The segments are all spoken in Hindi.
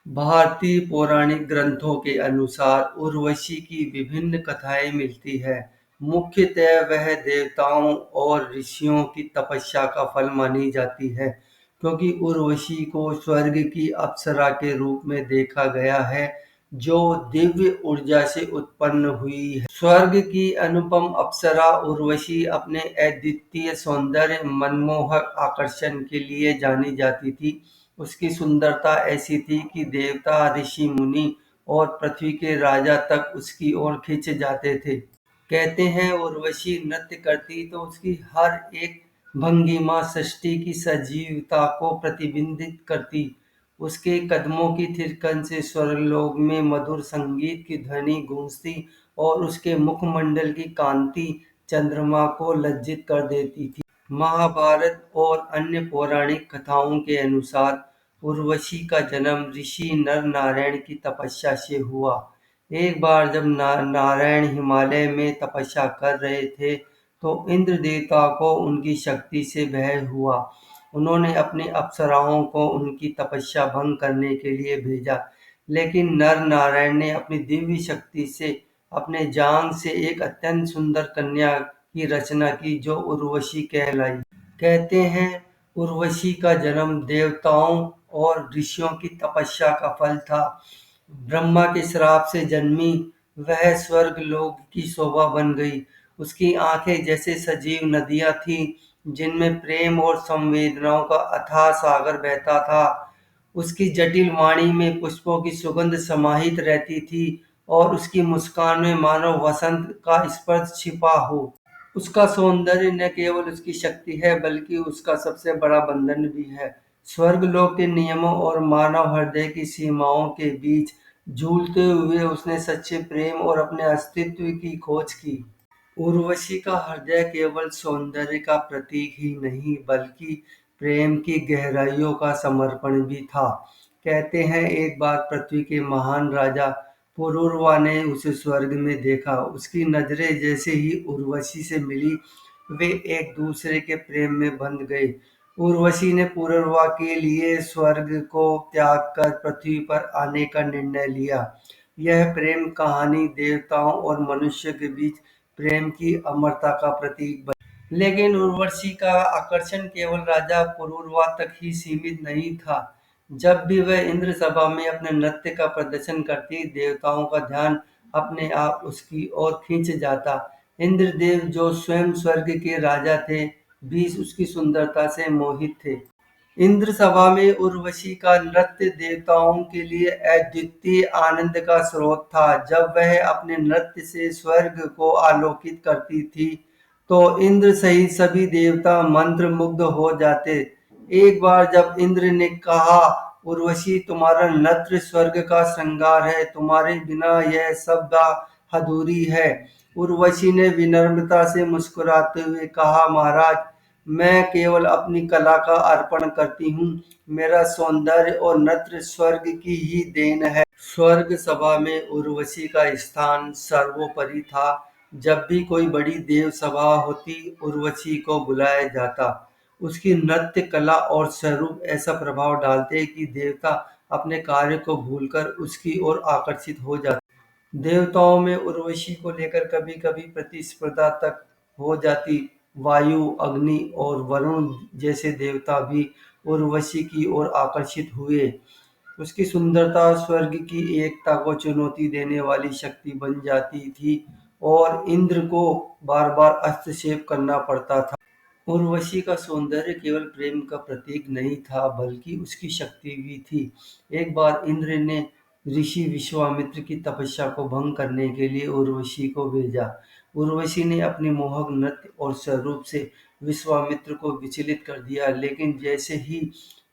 भारतीय पौराणिक ग्रंथों के अनुसार उर्वशी की विभिन्न कथाएं मिलती हैं। मुख्यतः वह देवताओं और ऋषियों की तपस्या का फल मानी जाती है, क्योंकि उर्वशी को स्वर्ग की अप्सरा के रूप में देखा गया है, जो दिव्य ऊर्जा से उत्पन्न हुई है। स्वर्ग की अनुपम अप्सरा उर्वशी अपने अद्वितीय सौंदर्य, मनमोहक आकर्षण के लिए जानी जाती थी। उसकी सुंदरता ऐसी थी कि देवता, ऋषि मुनि और पृथ्वी के राजा तक उसकी ओर खिंच जाते थे। कहते हैं उर्वशी नृत्य करती तो उसकी हर एक भंगिमा सृष्टि की सजीवता को प्रतिबिंबित करती। उसके कदमों की थिरकन से स्वर्गलोक में मधुर संगीत की ध्वनि गूंजती और उसके मुखमंडल की कांति चंद्रमा को लज्जित कर देती थी। महाभारत और अन्य पौराणिक कथाओं के अनुसार उर्वशी का जन्म ऋषि नर नारायण की तपस्या से हुआ। एक बार जब नारायण हिमालय में तपस्या कर रहे थे, तो इंद्र देवता को उनकी शक्ति से भय हुआ। उन्होंने अपनी अप्सराओं को उनकी तपस्या भंग करने के लिए भेजा, लेकिन नर नारायण ने अपनी दिव्य शक्ति से अपने जांग से एक अत्यंत सुंदर कन्या की रचना की, जो उर्वशी कहलाई। कहते हैं उर्वशी का जन्म देवताओं और ऋषियों की तपस्या का फल था। ब्रह्मा के श्राप से जन्मी वह स्वर्ग लोक की शोभा बन गई। उसकी आंखें जैसे सजीव नदियां थीं, जिनमें प्रेम और संवेदनाओं का अथाह सागर बहता था। उसकी जटिल वाणी में पुष्पों की सुगंध समाहित रहती थी और उसकी मुस्कान में मानो वसंत का स्पर्श छिपा हो। उसका सौंदर्य न केवल उसकी शक्ति है, बल्कि उसका सबसे बड़ा बंधन भी है। स्वर्गलोक के नियमों और मानव हृदय की सीमाओं के बीच झूलते हुए उसने सच्चे प्रेम और अपने अस्तित्व की खोज की। उर्वशी का हृदय केवल सौंदर्य का प्रतीक ही नहीं, बल्कि प्रेम की गहराइयों का समर्पण भी था। कहते हैं एक बार पृथ्वी के महान राजा पुरूरवा ने उसे स्वर्ग में देखा। उसकी नजरें जैसे ही उर्वशी से मिली, वे एक दूसरे के प्रेम में बंध गए। उर्वशी ने पुरूरवा के लिए स्वर्ग को त्याग कर पृथ्वी पर आने का निर्णय लिया। यह प्रेम कहानी देवताओं और मनुष्य के बीच प्रेम की अमरता का प्रतीक बनी। लेकिन उर्वशी का आकर्षण केवल राजा पुरूरवा तक ही सीमित नहीं था। जब भी वह इंद्र सभा में अपने नृत्य का प्रदर्शन करती, देवताओं का ध्यान अपने आप उसकी ओर खींच जाता। इंद्रदेव, जो स्वयं स्वर्ग के राजा थे, भी उसकी सुंदरता से मोहित थे। इंद्र सभा में उर्वशी का नृत्य देवताओं के लिए अद्वितीय आनंद का स्रोत था। जब वह अपने नृत्य से स्वर्ग को आलोकित करती थी, तो इंद्र सहित सभी देवता मंत्र मुग्ध हो जाते। एक बार जब इंद्र ने कहा, उर्वशी, तुम्हारा नृत्य स्वर्ग का श्रृंगार है, तुम्हारे बिना यह सब अधूरी है। उर्वशी ने विनम्रता से मुस्कुराते हुए कहा, महाराज, मैं केवल अपनी कला का अर्पण करती हूँ। मेरा सौंदर्य और नृत्य स्वर्ग की ही देन है। स्वर्ग सभा में उर्वशी का स्थान सर्वोपरि था। जब भी कोई बड़ी देव सभा होती, उर्वशी को बुलाया जाता। उसकी नृत्य कला और स्वरूप ऐसा प्रभाव डालते कि देवता अपने कार्य को भूलकर उसकी ओर आकर्षित हो जाते। देवताओं में उर्वशी को लेकर कभी कभी प्रतिस्पर्धा तक हो जाती। वायु, अग्नि और वरुण जैसे देवता भी उर्वशी की ओर आकर्षित हुए। उसकी सुंदरता स्वर्ग की एकता को चुनौती देने वाली शक्ति बन जाती थी और इंद्र को बार बार हस्तक्षेप करना पड़ता था। उर्वशी का सौंदर्य केवल प्रेम का प्रतीक नहीं था, बल्कि उसकी शक्ति भी थी। एक बार इंद्र ने ऋषि विश्वामित्र की तपस्या को भंग करने के लिए उर्वशी को भेजा। उर्वशी ने अपनी मोहक नृत्य और स्वरूप से विश्वामित्र को विचलित कर दिया, लेकिन जैसे ही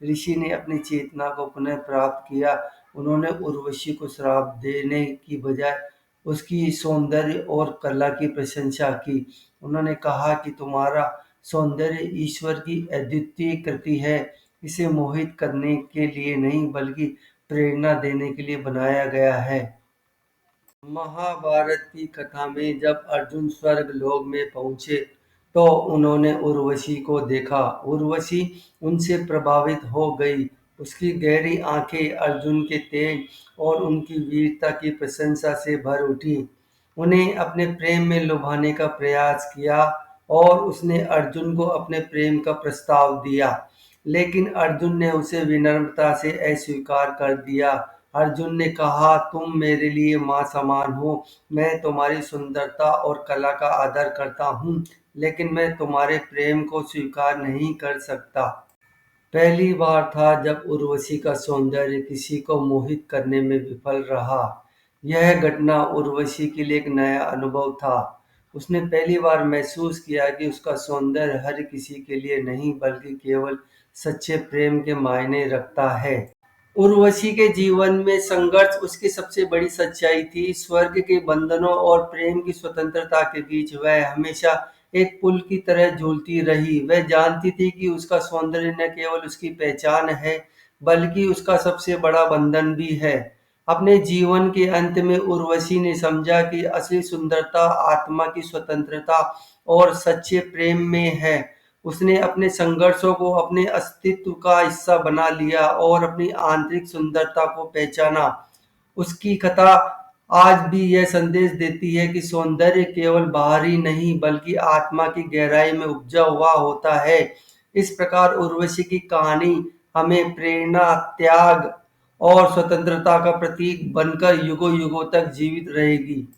ऋषि ने अपनी चेतना को पुनः प्राप्त किया, उन्होंने उर्वशी को श्राप देने की बजाय उसकी सौंदर्य और कला की प्रशंसा की। उन्होंने कहा कि तुम्हारा सौंदर्य ईश्वर की अद्वितीय कृति है। इसे मोहित करने के लिए नहीं, बल्कि प्रेरणा देने के लिए बनाया गया है। महाभारत की कथा में जब अर्जुन स्वर्ग लोक में पहुंचे, तो उन्होंने उर्वशी को देखा। उर्वशी उनसे प्रभावित हो गई। उसकी गहरी आंखें अर्जुन के तेज और उनकी वीरता की प्रशंसा से भर उठी। उन्हें अपने प्रेम में लुभाने का प्रयास किया और उसने अर्जुन को अपने प्रेम का प्रस्ताव दिया, लेकिन अर्जुन ने उसे विनम्रता से अस्वीकार कर दिया। अर्जुन ने कहा, तुम मेरे लिए माँ समान हो, मैं तुम्हारी सुंदरता और कला का आदर करता हूँ, लेकिन मैं तुम्हारे प्रेम को स्वीकार नहीं कर सकता। पहली बार था जब उर्वशी का सौंदर्य किसी को मोहित करने में विफल रहा। यह घटना उर्वशी के लिए एक नया अनुभव था। उसने पहली बार महसूस किया कि उसका सौंदर्य हर किसी के लिए नहीं बल्कि केवल सच्चे प्रेम के मायने रखता है। उर्वशी के जीवन में संघर्ष उसकी सबसे बड़ी सच्चाई थी। स्वर्ग के बंधनों और प्रेम की स्वतंत्रता के बीच वह हमेशा एक पुल की तरह झूलती रही। वह जानती थी कि उसका सौंदर्य न केवल उसकी पहचान है, बल्कि उसका सबसे बड़ा बंधन भी है। अपने जीवन के अंत में उर्वशी ने समझा कि असली सुंदरता आत्मा की स्वतंत्रता और सच्चे प्रेम में है। उसने अपने संघर्षों को अपने अस्तित्व का हिस्सा बना लिया और अपनी आंतरिक सुंदरता को पहचाना। उसकी कथा आज भी यह संदेश देती है कि सौंदर्य केवल बाहरी नहीं बल्कि आत्मा की गहराई में उपजा हुआ होता है। इस प्रकार उर्वशी की कहानी हमें प्रेरणा, त्याग और स्वतंत्रता का प्रतीक बनकर युगों युगों तक जीवित रहेगी।